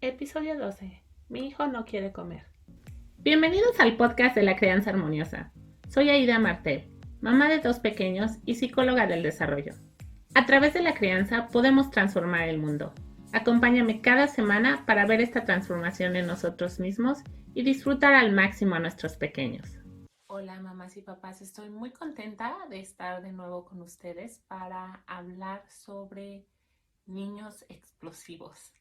Episodio 12. Mi hijo no quiere comer. Bienvenidos al podcast de la crianza armoniosa. Soy Aida Martel, mamá de 2 pequeños y psicóloga del desarrollo. A través de la crianza podemos transformar el mundo. Acompáñame cada semana para ver esta transformación en nosotros mismos y disfrutar al máximo a nuestros pequeños. Hola mamás y papás, estoy muy contenta de estar de nuevo con ustedes para hablar sobre niños explosivos.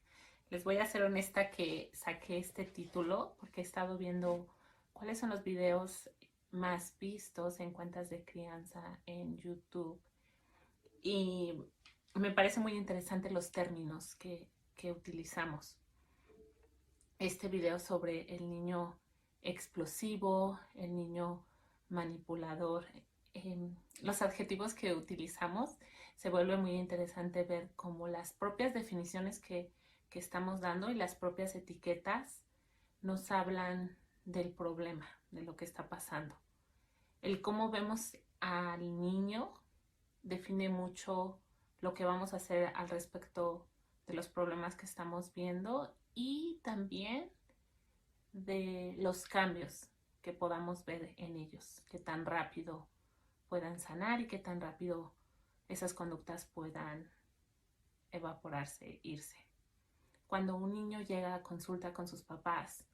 Les voy a ser honesta que saqué este título porque he estado viendo cuáles son los videos más vistos en cuentas de crianza en YouTube y me parece muy interesante los términos que utilizamos. Este video sobre el niño explosivo, el niño manipulador, los adjetivos que utilizamos, se vuelve muy interesante ver cómo las propias definiciones que estamos dando y las propias etiquetas nos hablan del problema, de lo que está pasando. El cómo vemos al niño define mucho lo que vamos a hacer al respecto de los problemas que estamos viendo y también de los cambios que podamos ver en ellos, que tan rápido puedan sanar y que tan rápido esas conductas puedan evaporarse, irse. Cuando un niño llega a consulta con sus papás,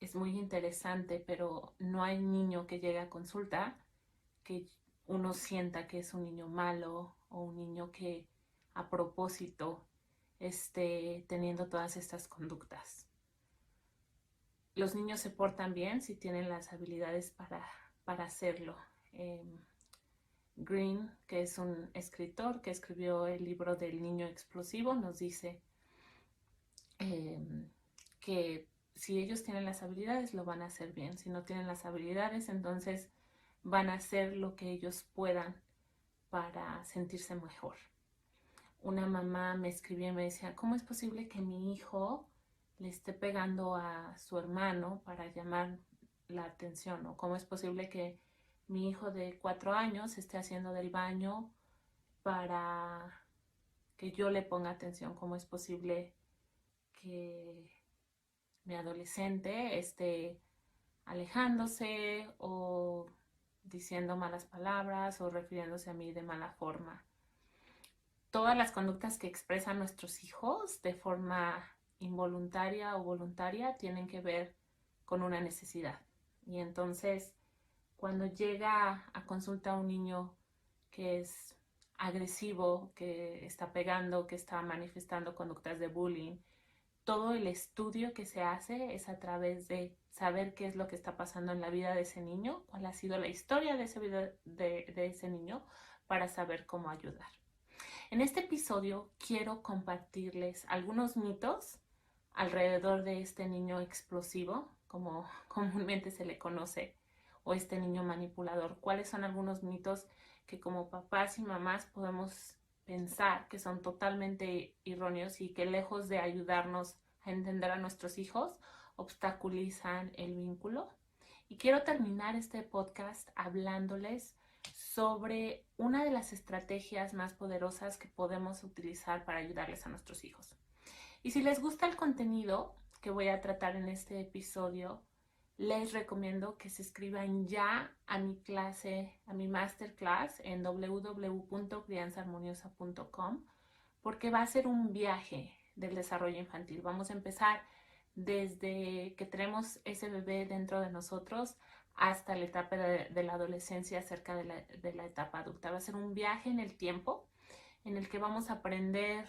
es muy interesante, pero no hay niño que llegue a consulta que uno sienta que es un niño malo o un niño que a propósito esté teniendo todas estas conductas. Los niños se portan bien si tienen las habilidades para hacerlo. Green, que es un escritor que escribió el libro del niño explosivo, nos dice que si ellos tienen las habilidades, lo van a hacer bien. Si no tienen las habilidades, entonces van a hacer lo que ellos puedan para sentirse mejor. Una mamá me escribió y me decía, ¿cómo es posible que mi hijo le esté pegando a su hermano para llamar la atención? ¿O cómo es posible que mi hijo de 4 años esté haciendo del baño para que yo le ponga atención? ¿Cómo es posible que mi adolescente esté alejándose o diciendo malas palabras o refiriéndose a mí de mala forma? Todas las conductas que expresan nuestros hijos de forma involuntaria o voluntaria tienen que ver con una necesidad. Y entonces, cuando llega a consulta un niño que es agresivo, que está pegando, que está manifestando conductas de bullying, todo el estudio que se hace es a través de saber qué es lo que está pasando en la vida de ese niño, cuál ha sido la historia de ese niño, para saber cómo ayudar. En este episodio quiero compartirles algunos mitos alrededor de este niño explosivo, como comúnmente se le conoce, o este niño manipulador. ¿Cuáles son algunos mitos que como papás y mamás podemos pensar que son totalmente erróneos y que lejos de ayudarnos a entender a nuestros hijos, obstaculizan el vínculo? Y quiero terminar este podcast hablándoles sobre una de las estrategias más poderosas que podemos utilizar para ayudarles a nuestros hijos. Y si les gusta el contenido que voy a tratar en este episodio, les recomiendo que se inscriban ya a mi clase, a mi masterclass en www.crianzaharmoniosa.com, porque va a ser un viaje del desarrollo infantil. Vamos a empezar desde que tenemos ese bebé dentro de nosotros hasta la etapa de la adolescencia, cerca de la etapa adulta. Va a ser un viaje en el tiempo en el que vamos a aprender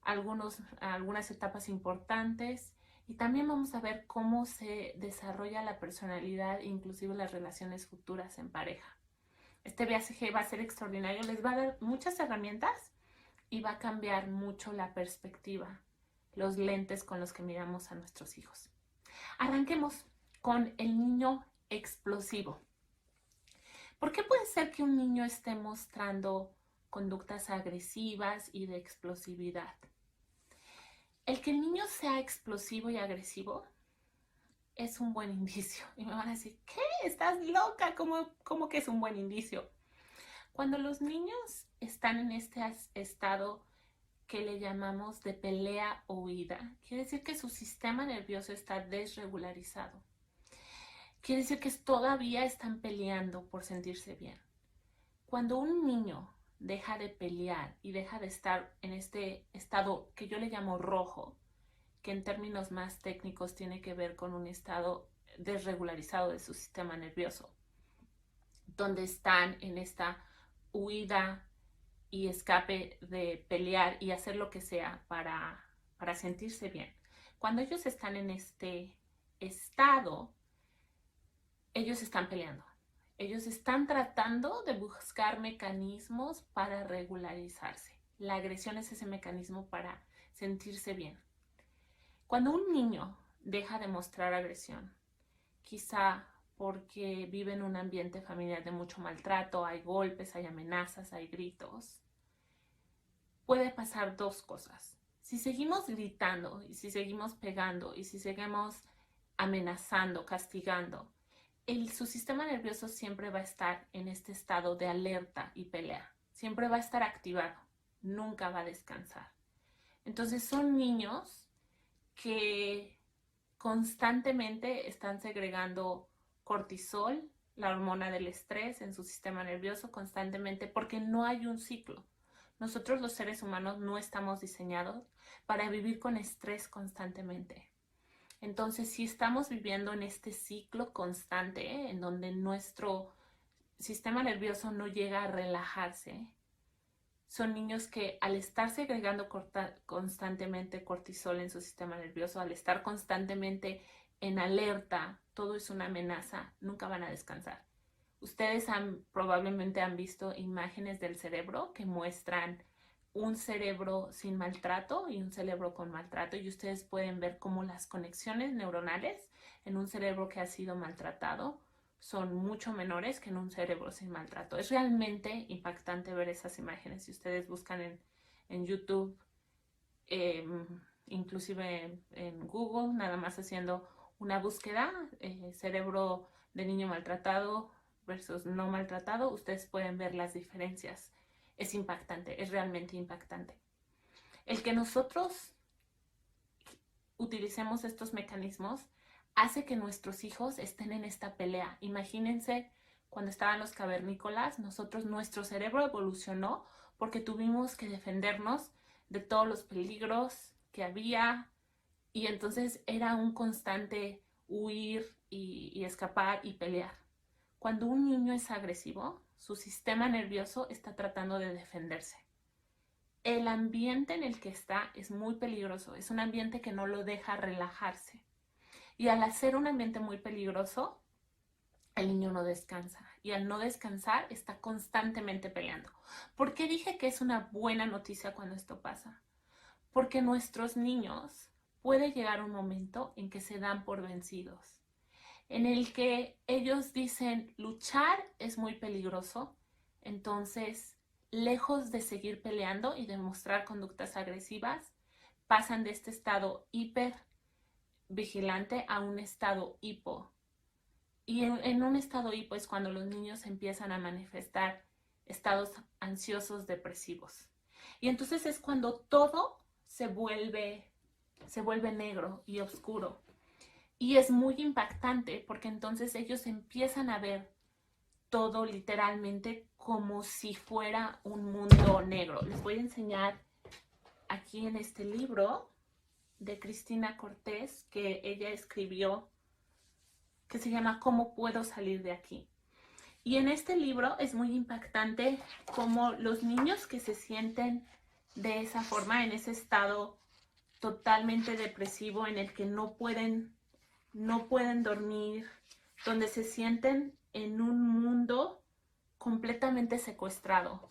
algunas etapas importantes y también vamos a ver cómo se desarrolla la personalidad, inclusive las relaciones futuras en pareja. Este viaje va a ser extraordinario, les va a dar muchas herramientas y va a cambiar mucho la perspectiva, los lentes con los que miramos a nuestros hijos. Arranquemos con el niño explosivo. ¿Por qué puede ser que un niño esté mostrando conductas agresivas y de explosividad? El que el niño sea explosivo y agresivo es un buen indicio. Y me van a decir, ¿qué? ¿Estás loca? ¿Cómo que es un buen indicio? Cuando los niños están en este estado que le llamamos de pelea o huida. Quiere decir que su sistema nervioso está desregularizado. Quiere decir que todavía están peleando por sentirse bien. Cuando un niño deja de pelear y deja de estar en este estado que yo le llamo rojo, que en términos más técnicos tiene que ver con un estado desregularizado de su sistema nervioso, donde están en esta huida y escape de pelear y hacer lo que sea para sentirse bien. Cuando ellos están en este estado, ellos están peleando. Ellos están tratando de buscar mecanismos para regularizarse. La agresión es ese mecanismo para sentirse bien. Cuando un niño deja de mostrar agresión, quizá porque vive en un ambiente familiar de mucho maltrato, hay golpes, hay amenazas, hay gritos, puede pasar dos cosas. Si seguimos gritando y si seguimos pegando y si seguimos amenazando, castigando, su sistema nervioso siempre va a estar en este estado de alerta y pelea. Siempre va a estar activado, nunca va a descansar. Entonces son niños que constantemente están segregando cortisol, la hormona del estrés, en su sistema nervioso constantemente porque no hay un ciclo. Nosotros los seres humanos no estamos diseñados para vivir con estrés constantemente. Entonces, si estamos viviendo en este ciclo constante, en donde nuestro sistema nervioso no llega a relajarse, son niños que al estar segregando constantemente cortisol en su sistema nervioso, al estar constantemente en alerta, todo es una amenaza, nunca van a descansar. Ustedes probablemente han visto imágenes del cerebro que muestran un cerebro sin maltrato y un cerebro con maltrato, y ustedes pueden ver cómo las conexiones neuronales en un cerebro que ha sido maltratado son mucho menores que en un cerebro sin maltrato. Es realmente impactante ver esas imágenes. Si ustedes buscan en YouTube, inclusive en Google, nada más haciendo una búsqueda, cerebro de niño maltratado versus no maltratado, ustedes pueden ver las diferencias. Es impactante, es realmente impactante. El que nosotros utilicemos estos mecanismos hace que nuestros hijos estén en esta pelea. Imagínense cuando estaban los cavernícolas, nuestro cerebro evolucionó porque tuvimos que defendernos de todos los peligros que había, y entonces era un constante huir y escapar y pelear. Cuando un niño es agresivo, su sistema nervioso está tratando de defenderse. El ambiente en el que está es muy peligroso, es un ambiente que no lo deja relajarse. Y al hacer un ambiente muy peligroso, el niño no descansa. Y al no descansar, está constantemente peleando. ¿Por qué dije que es una buena noticia cuando esto pasa? Porque nuestros niños puede llegar un momento en que se dan por vencidos, en el que ellos dicen luchar es muy peligroso, entonces lejos de seguir peleando y de mostrar conductas agresivas, pasan de este estado hiper vigilante a un estado hipo. Y en un estado hipo es cuando los niños empiezan a manifestar estados ansiosos depresivos. Y entonces es cuando todo se vuelve negro y oscuro. Y es muy impactante porque entonces ellos empiezan a ver todo literalmente como si fuera un mundo negro. Les voy a enseñar aquí en este libro de Cristina Cortés que ella escribió, que se llama ¿Cómo puedo salir de aquí? Y en este libro es muy impactante cómo los niños que se sienten de esa forma, en ese estado totalmente depresivo en el que no pueden dormir, donde se sienten en un mundo completamente secuestrado.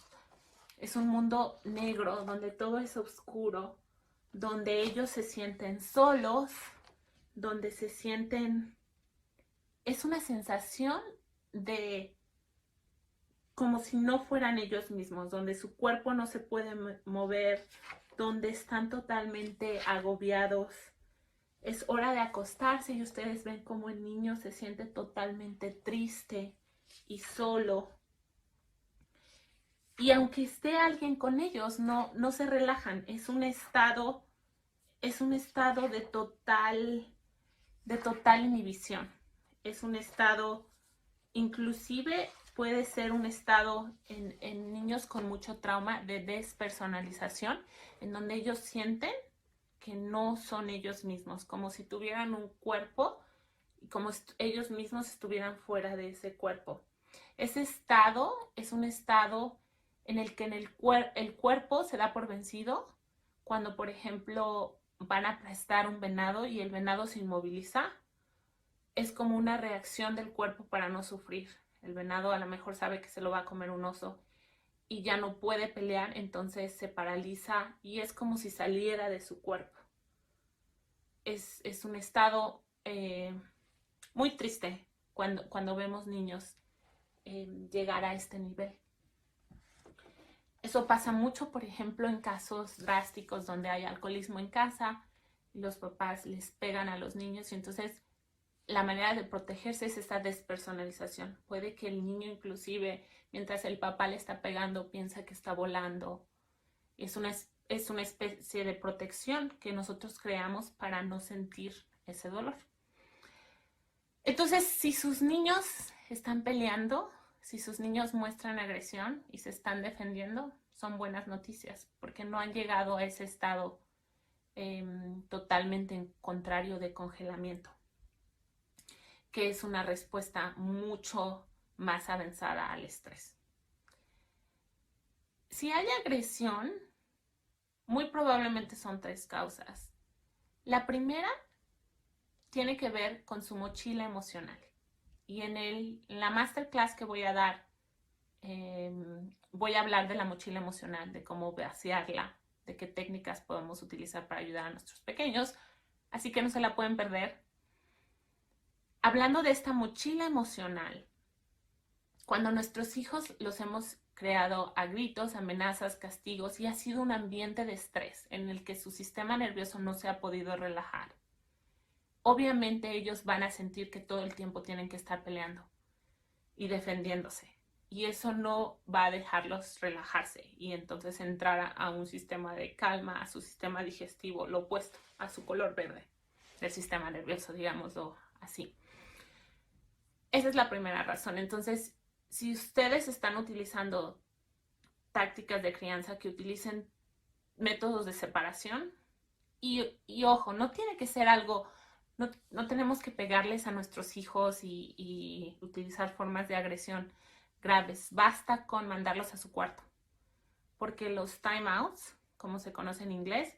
Es un mundo negro, donde todo es oscuro, donde ellos se sienten solos, donde se sienten... Es una sensación de como si no fueran ellos mismos, donde su cuerpo no se puede mover, donde están totalmente agobiados. Es hora de acostarse y ustedes ven cómo el niño se siente totalmente triste y solo. Y aunque esté alguien con ellos, no se relajan. Es un estado de total inhibición. Es un estado, inclusive puede ser un estado en niños con mucho trauma de despersonalización, en donde ellos sienten que no son ellos mismos, como si tuvieran un cuerpo y como ellos mismos estuvieran fuera de ese cuerpo. Ese estado es un estado en el que el cuerpo se da por vencido cuando, por ejemplo, van a aplastar un venado y el venado se inmoviliza. Es como una reacción del cuerpo para no sufrir. El venado a lo mejor sabe que se lo va a comer un oso y ya no puede pelear, entonces se paraliza y es como si saliera de su cuerpo. Es un estado muy triste cuando vemos niños llegar a este nivel. Eso pasa mucho, por ejemplo, en casos drásticos donde hay alcoholismo en casa y los papás les pegan a los niños y entonces la manera de protegerse es esta despersonalización. Puede que el niño inclusive, mientras el papá le está pegando, piensa que está volando. Es una especie de protección que nosotros creamos para no sentir ese dolor. Entonces, si sus niños están peleando, si sus niños muestran agresión y se están defendiendo, son buenas noticias, porque no han llegado a ese estado totalmente contrario de congelamiento, que es una respuesta mucho más avanzada al estrés. Si hay agresión, muy probablemente son 3 causas. La primera tiene que ver con su mochila emocional. Y en la masterclass que voy a dar, voy a hablar de la mochila emocional, de cómo vaciarla, de qué técnicas podemos utilizar para ayudar a nuestros pequeños. Así que no se la pueden perder. Hablando de esta mochila emocional, cuando nuestros hijos los hemos creado a gritos, amenazas, castigos y ha sido un ambiente de estrés en el que su sistema nervioso no se ha podido relajar, obviamente ellos van a sentir que todo el tiempo tienen que estar peleando y defendiéndose. Y eso no va a dejarlos relajarse y entonces entrar a un sistema de calma, a su sistema digestivo, lo opuesto a su color verde del sistema nervioso, digámoslo así. Esa es la primera razón. Entonces, si ustedes están utilizando tácticas de crianza que utilicen métodos de separación, y ojo, no tiene que ser algo, no tenemos que pegarles a nuestros hijos y utilizar formas de agresión graves. Basta con mandarlos a su cuarto. Porque los timeouts, como se conoce en inglés,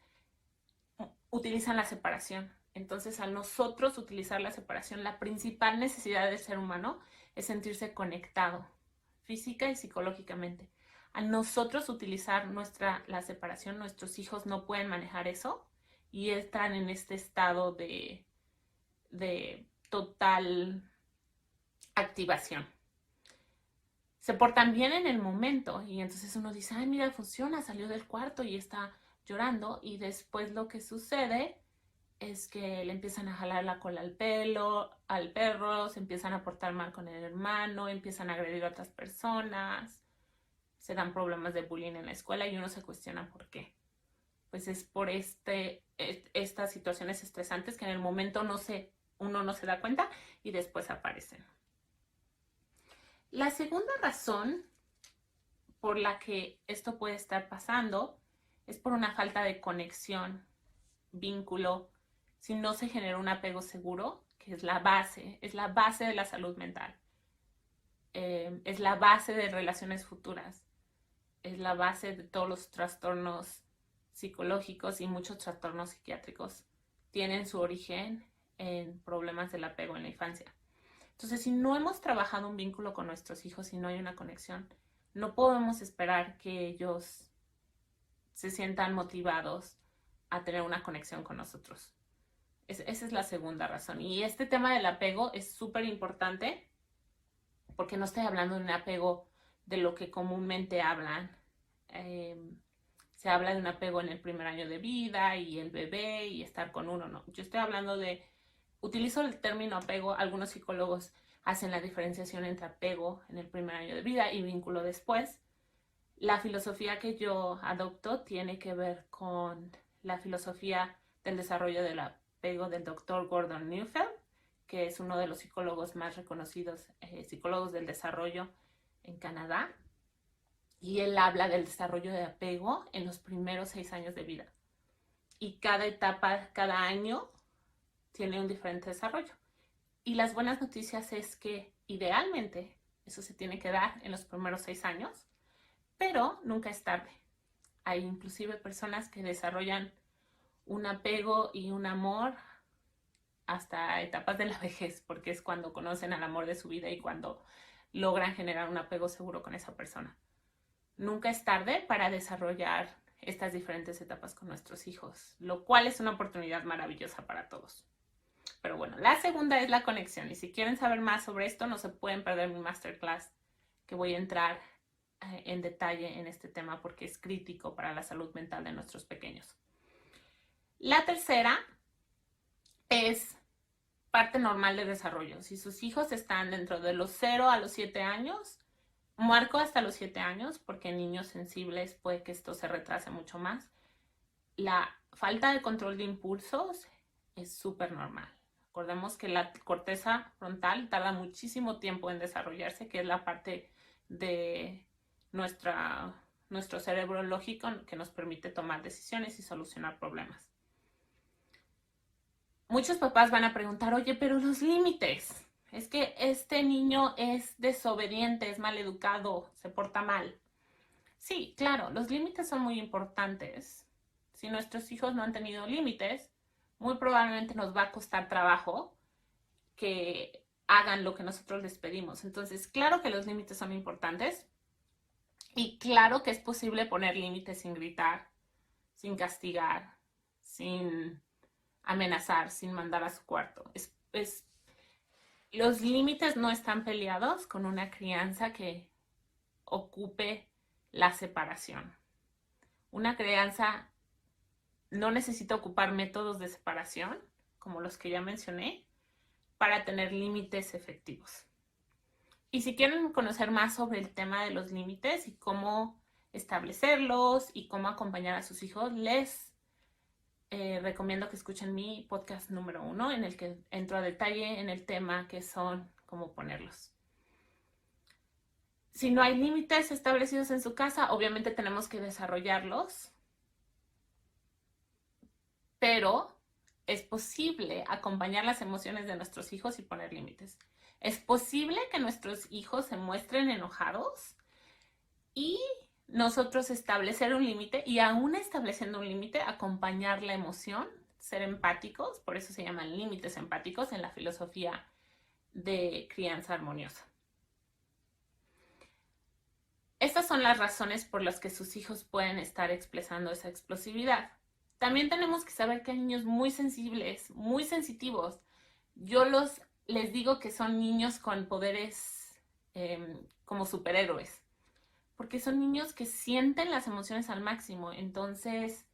utilizan la separación. Entonces, al nosotros utilizar la separación, la principal necesidad del ser humano es sentirse conectado, física y psicológicamente. Al nosotros utilizar la separación, nuestros hijos no pueden manejar eso y entran en este estado de total activación. Se portan bien en el momento y entonces uno dice, ay, mira, funciona, salió del cuarto y está llorando, y después lo que sucede es que le empiezan a jalar la cola al perro, se empiezan a portar mal con el hermano, empiezan a agredir a otras personas, se dan problemas de bullying en la escuela y uno se cuestiona por qué. Pues es por estas situaciones estresantes que en el momento uno no se da cuenta y después aparecen. La segunda razón por la que esto puede estar pasando es por una falta de conexión, vínculo, si no se genera un apego seguro, que es la base de la salud mental, es la base de relaciones futuras, es la base de todos los trastornos psicológicos y muchos trastornos psiquiátricos tienen su origen en problemas del apego en la infancia. Entonces, si no hemos trabajado un vínculo con nuestros hijos y no hay una conexión, no podemos esperar que ellos se sientan motivados a tener una conexión con nosotros. Esa es la segunda razón. Y este tema del apego es súper importante porque no estoy hablando de un apego de lo que comúnmente hablan. Se habla de un apego en el primer año de vida y el bebé y estar con uno, no. Yo estoy hablando utilizo el término apego, algunos psicólogos hacen la diferenciación entre apego en el primer año de vida y vínculo después. La filosofía que yo adopto tiene que ver con la filosofía del desarrollo del apego del doctor Gordon Neufeld, que es uno de los psicólogos más reconocidos, psicólogos del desarrollo en Canadá. Y él habla del desarrollo de apego en los primeros 6 años de vida. Y cada etapa, cada año, tiene un diferente desarrollo. Y las buenas noticias es que idealmente eso se tiene que dar en los primeros 6 años, pero nunca es tarde. Hay inclusive personas que desarrollan un apego y un amor hasta etapas de la vejez, porque es cuando conocen al amor de su vida y cuando logran generar un apego seguro con esa persona. Nunca es tarde para desarrollar estas diferentes etapas con nuestros hijos, lo cual es una oportunidad maravillosa para todos. Pero bueno, la segunda es la conexión, y si quieren saber más sobre esto, no se pueden perder mi masterclass, que voy a entrar en detalle en este tema porque es crítico para la salud mental de nuestros pequeños. La tercera es parte normal de desarrollo. Si sus hijos están dentro de los 0 a los 7 años, marco hasta los 7 años, porque en niños sensibles puede que esto se retrase mucho más. La falta de control de impulsos es súper normal. Recordemos que la corteza frontal tarda muchísimo tiempo en desarrollarse, que es la parte de nuestro cerebro lógico que nos permite tomar decisiones y solucionar problemas. Muchos papás van a preguntar, oye, pero los límites. Es que este niño es desobediente, es maleducado, se porta mal. Sí, claro, los límites son muy importantes. Si nuestros hijos no han tenido límites, muy probablemente nos va a costar trabajo que hagan lo que nosotros les pedimos. Entonces, claro que los límites son importantes y claro que es posible poner límites sin gritar, sin castigar, sin amenazar, sin mandar a su cuarto. Los límites no están peleados con una crianza que ocupe la separación. Una crianza no necesita ocupar métodos de separación, como los que ya mencioné, para tener límites efectivos. Y si quieren conocer más sobre el tema de los límites y cómo establecerlos y cómo acompañar a sus hijos, les recomiendo que escuchen mi podcast número 1, en el que entro a detalle en el tema que son cómo ponerlos. Si no hay límites establecidos en su casa, obviamente tenemos que desarrollarlos, pero es posible acompañar las emociones de nuestros hijos y poner límites. Es posible que nuestros hijos se muestren enojados y nosotros establecer un límite, y aún estableciendo un límite, acompañar la emoción, ser empáticos. Por eso se llaman límites empáticos en la filosofía de crianza armoniosa. Estas son las razones por las que sus hijos pueden estar expresando esa explosividad. También tenemos que saber que hay niños muy sensibles, muy sensitivos. Yo les digo que son niños con poderes como superhéroes, porque son niños que sienten las emociones al máximo. Entonces,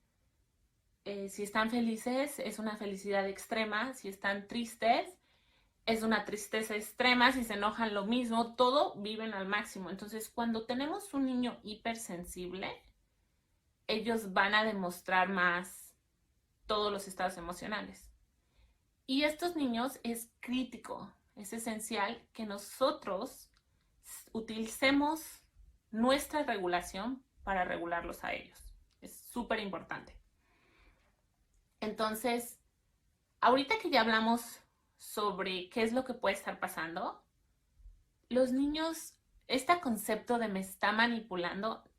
si están felices, es una felicidad extrema. Si están tristes, es una tristeza extrema. Si se enojan, lo mismo. Todo viven al máximo. Entonces, cuando tenemos un niño hipersensible, ellos van a demostrar más todos los estados emocionales. Y estos niños es crítico, es esencial que nosotros utilicemos nuestra regulación para regularlos a ellos. Es súper importante. Entonces, ahorita que ya hablamos sobre qué es lo que puede estar pasando, los niños, este concepto de me está manipulando,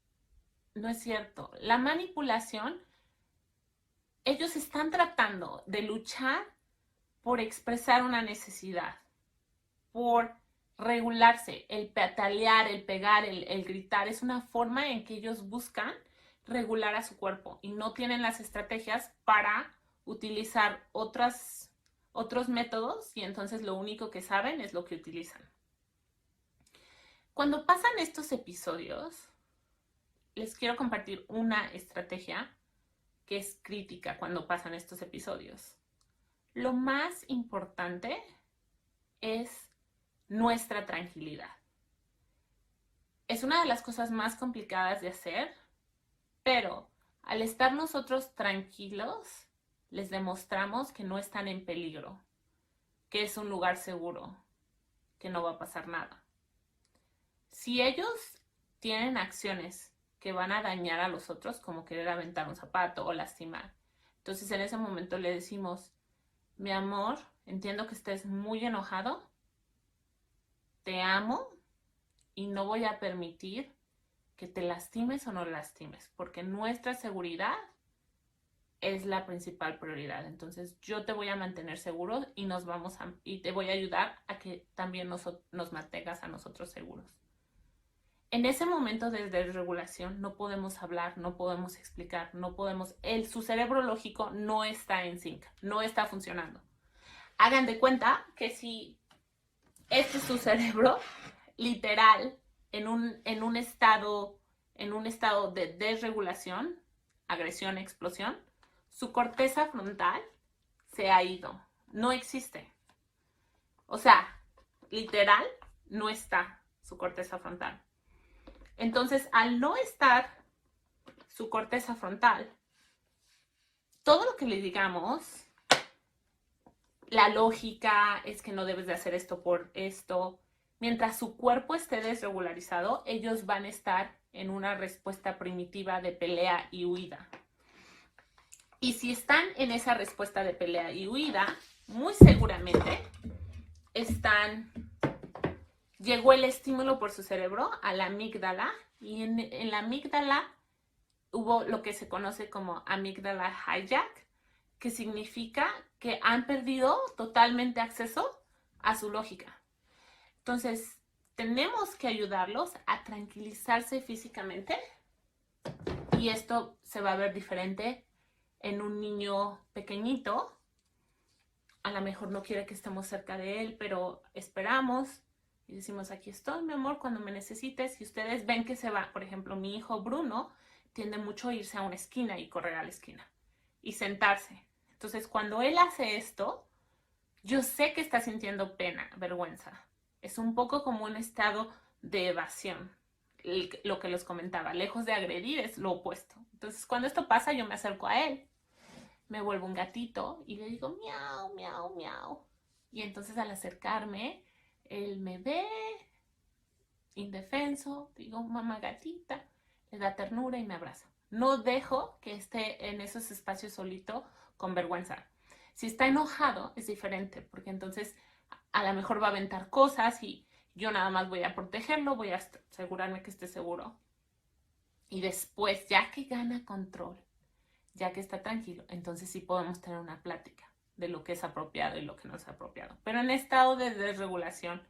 no es cierto. La manipulación, ellos están tratando de luchar por expresar una necesidad, por regularse. El patalear, el pegar, el gritar, es una forma en que ellos buscan regular a su cuerpo y no tienen las estrategias para utilizar otros métodos, y entonces lo único que saben es lo que utilizan. Cuando pasan estos episodios, les quiero compartir una estrategia que es crítica cuando pasan estos episodios. Lo más importante es nuestra tranquilidad. es una de las cosas más complicadas de hacer, pero al estar nosotros tranquilos, les demostramos que no están en peligro, que es un lugar seguro, que no va a pasar nada. Si ellos tienen acciones que van a dañar a los otros, como querer aventar un zapato o lastimar, entonces en ese momento le decimos, mi amor, entiendo que estés muy enojado, te amo y no voy a permitir que te lastimes o no lastimes, porque nuestra seguridad es la principal prioridad. Entonces yo te voy a mantener seguro y y te voy a ayudar a que también nos mantengas a nosotros seguros. En ese momento de desregulación no podemos hablar, no podemos explicar, su cerebro lógico no está en sync, no está funcionando. Hagan de cuenta que si este es su cerebro, literal, en un estado de desregulación, agresión, explosión, su corteza frontal se ha ido, no existe. O sea, literal, no está su corteza frontal. Entonces, al no estar su corteza frontal, todo lo que le digamos, la lógica es que no debes de hacer esto por esto, mientras su cuerpo esté desregularizado, ellos van a estar en una respuesta primitiva de pelea y huida. Y si están en esa respuesta de pelea y huida, muy seguramente llegó el estímulo por su cerebro a la amígdala, y en la amígdala hubo lo que se conoce como amígdala hijack, que significa que han perdido totalmente acceso a su lógica. Entonces, tenemos que ayudarlos a tranquilizarse físicamente, y esto se va a ver diferente en un niño pequeñito. A lo mejor no quiere que estemos cerca de él, pero esperamos y decimos, aquí estoy, mi amor, cuando me necesites. Y ustedes ven que se va. Por ejemplo, mi hijo Bruno tiende mucho a irse a una esquina y correr a la esquina y sentarse. Entonces, cuando él hace esto, yo sé que está sintiendo pena, vergüenza. Es un poco como un estado de evasión. Lo que les comentaba, lejos de agredir, es lo opuesto. Entonces, cuando esto pasa, yo me acerco a él, me vuelvo un gatito y le digo miau, miau, miau. Y entonces al acercarme, él me ve indefenso, digo mamá gatita, le da ternura y me abraza. No dejo que esté en esos espacios solito con vergüenza. Si está enojado es diferente, porque entonces a lo mejor va a aventar cosas y yo nada más voy a protegerlo, voy a asegurarme que esté seguro. Y después, ya que gana control, ya que está tranquilo, entonces sí podemos tener una plática de lo que es apropiado y lo que no es apropiado. Pero en estado de desregulación,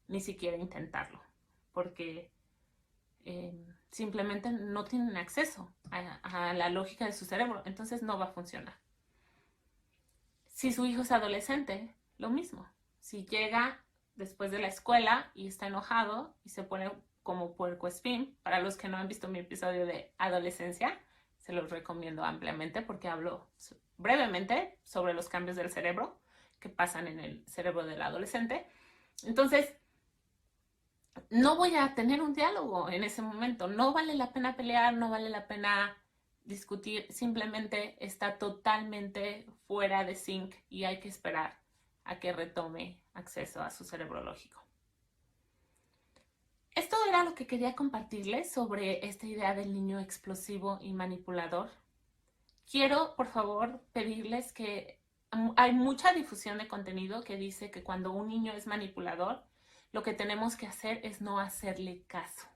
ni siquiera intentarlo, porque simplemente no tienen acceso a la lógica de su cerebro, entonces no va a funcionar. Si su hijo es adolescente, lo mismo. Si llega después de la escuela y está enojado y se pone como puercoespín, para los que no han visto mi episodio de adolescencia, se los recomiendo ampliamente porque hablo brevemente sobre los cambios del cerebro que pasan en el cerebro del adolescente. Entonces, no voy a tener un diálogo en ese momento. No vale la pena pelear, no vale la pena discutir. Simplemente está totalmente fuera de sync y hay que esperar a que retome acceso a su cerebro lógico. Esto era lo que quería compartirles sobre esta idea del niño explosivo y manipulador. Quiero, por favor, pedirles que hay mucha difusión de contenido que dice que cuando un niño es manipulador, lo que tenemos que hacer es no hacerle caso,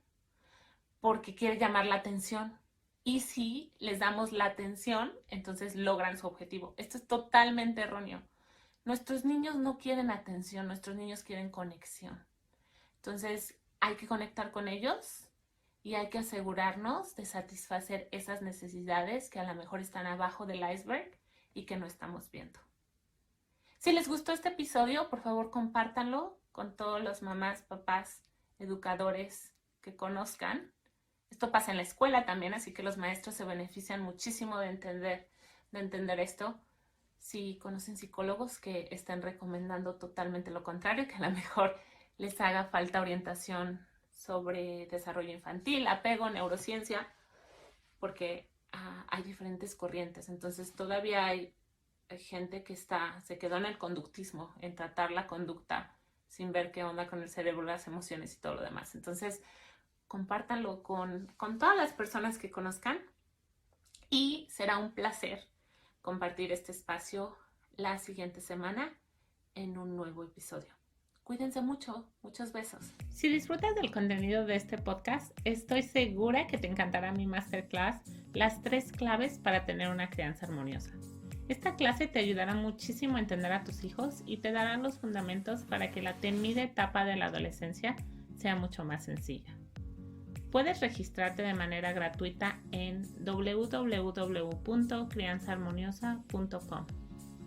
porque quiere llamar la atención. Y si les damos la atención, entonces logran su objetivo. Esto es totalmente erróneo. Nuestros niños no quieren atención, nuestros niños quieren conexión. Entonces hay que conectar con ellos y hay que asegurarnos de satisfacer esas necesidades que a lo mejor están abajo del iceberg y que no estamos viendo. Si les gustó este episodio, por favor compártanlo con todos los mamás, papás, educadores que conozcan. Esto pasa en la escuela también, así que los maestros se benefician muchísimo de entender esto. Si conocen psicólogos que están recomendando totalmente lo contrario, que a lo mejor les haga falta orientación sobre desarrollo infantil, apego, neurociencia, porque hay diferentes corrientes. Entonces todavía hay gente que se quedó en el conductismo, en tratar la conducta sin ver qué onda con el cerebro, las emociones y todo lo demás. Entonces, compártanlo con todas las personas que conozcan y será un placer compartir este espacio la siguiente semana en un nuevo episodio. Cuídense mucho, muchos besos. Si disfrutas del contenido de este podcast, estoy segura que te encantará mi masterclass, las 3 claves para tener una crianza armoniosa. Esta clase te ayudará muchísimo a entender a tus hijos y te dará los fundamentos para que la temida etapa de la adolescencia sea mucho más sencilla. Puedes registrarte de manera gratuita en www.crianzaarmoniosa.com.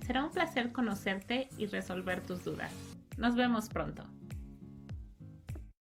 Será un placer conocerte y resolver tus dudas. Nos vemos pronto.